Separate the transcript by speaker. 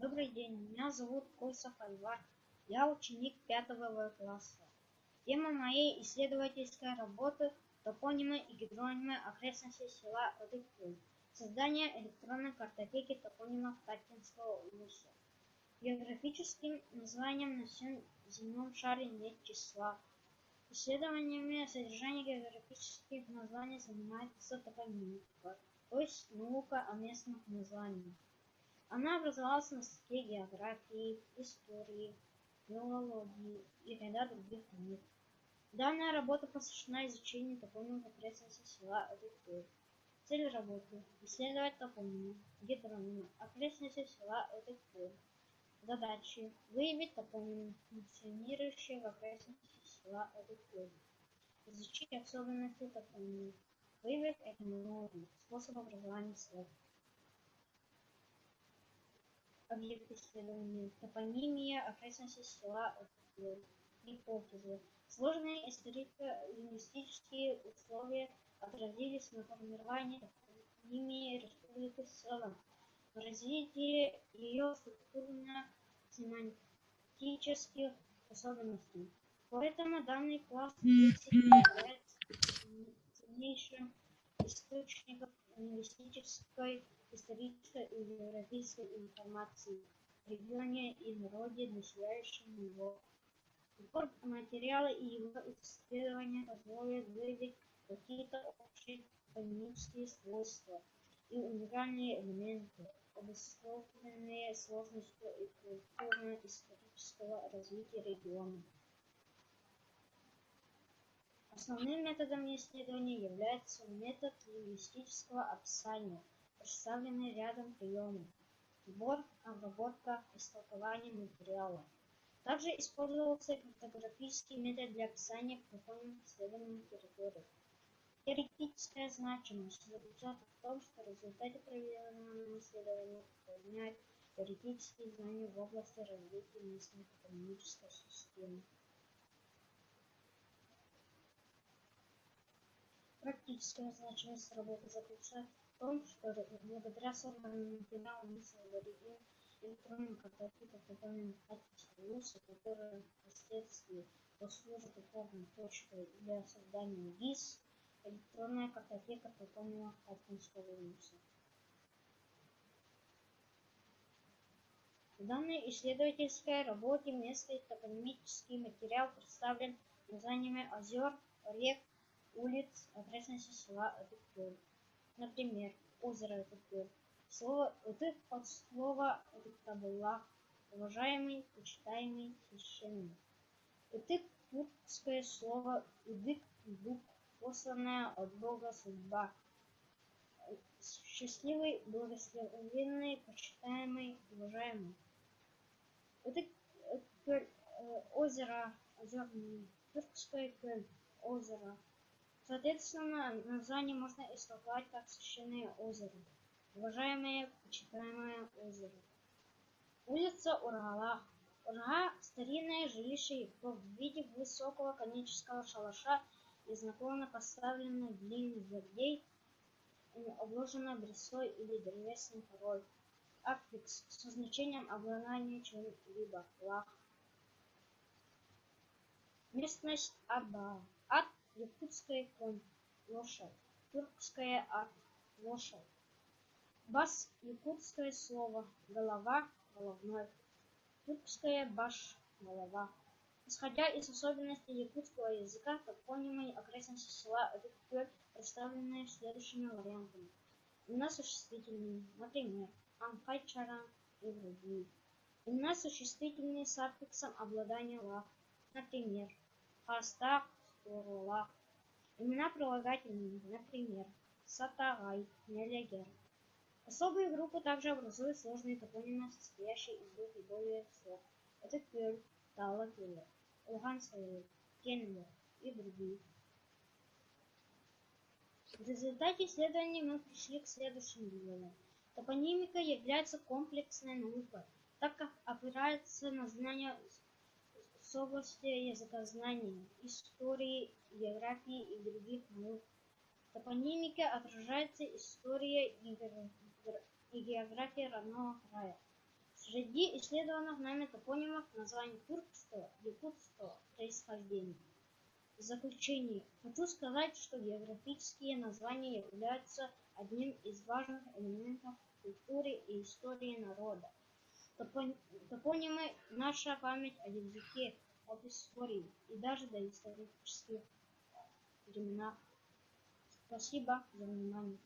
Speaker 1: Добрый день, меня зовут Косов Альвар. Я ученик 5 класса. Тема моей исследовательской работы — топонимы и гидронимы окрестностей села Одыкпол. Создание электронной картотеки топонимов Татинского улуса. Географическим названием на всем земном шаре нет числа. Исследованиями содержания географических названий занимается топонимика, то есть наука о местных названиях. Она образовалась на статье географии, истории, филологии и ряда других книг. Данная работа посвящена изучению топонимов окрестностей села Одыкпол. Цель работы — исследовать топонимы, гидронимы окрестностей села Одыкпол. Задачи — выявить топонимы, функционирующие в окрестностях села Одыкпол. Изучить особенности топонимов, выявить этимологию, способ образования слов. Объект исследования — топонимия окрестностей села Одыкпол. Гипотезы. Сложные историко-лингвистические условия отразились на формировании топонимии республики в целом, в развитии ее структурно-семантических особенностей. Поэтому данный класс лексики является ценнейшим источником лингвистической, исторической и географической информации в регионе и народе, населяющем его. Сбор материала и его исследования позволят выявить какие-то общие топонимические свойства и уникальные элементы, обусловленные сложностью и культурно-исторического развития региона. Основным методом исследования является метод лингвистического описания, представленный рядом приемов: сбор, обработка, истолкование материала. Также использовался картографический метод для описания топонимов исследуемых территорий. Теоретическая значимость заключается в том, что в результате проведенного исследования пополняют теоретические знания в области развития местной топонимической системы. Практическая значимость работы заключается в том, что благодаря собранным материалам мы создадим электронную картотеку топонимов Татинского улуса, которая впоследствии послужит упорной точкой для создания ГИС — электронная картотека топонимов Татинского улуса. В данной исследовательской работе местный топонимический материал представлен названиями озер, рек, улиц окрестностей села Одыкпол. Например, озеро Одыкпол. Слово «одык» от слова «одыктабуллах» — уважаемый, почитаемый, священный. Одык — тюркское слово «удык» — дух, посланная от Бога судьба. Счастливый, благословенный, почитаемый, уважаемый. Одык — озеро, озерное, тюркское «көл» — озеро. Соответственно, название можно истолковать как священное озеро, уважаемое, почитаемое озеро. Улица Ургала. Урга — старинное жилище якутов в виде высокого конического шалаша из наклона поставленных длинных жердей, обложенной брусой или древесной корой. Аффикс со значением обладания чем-либо. Лах. Местность Аба. Ат — якутская конь, лошадь, тюркская ат — лошадь. Бас — якутское слово, голова, головной, тюркская баш — голова. Исходя из особенностей якутского языка, топонимы окрестности села Одыкпол представлены следующими вариантами. Имена существительные, например, Анхайчара и другие. Имена существительные с аффиксом обладания лах, например, Хастах, Споролах. Имена прилагательные, например, Сатагай, Нелегер. Особые группы также образуют сложные топонимы, состоящие из двух и более слов. Это Кёль, Талагилер, Лугансвейл, Кенлер и другие. В результате исследований мы пришли к следующим выводам. Топонимика является комплексной наукой, так как опирается на знания с области языкознания, истории, географии и других наук. В топонимике отражается история и география родного края. Среди исследованных нами топонимов название тюркского, якутского происхождения. В заключение хочу сказать, что географические названия являются одним из важных элементов культуры и истории народа. Топонимы – наша память о языке, об истории и даже доисторических временах. Спасибо за внимание.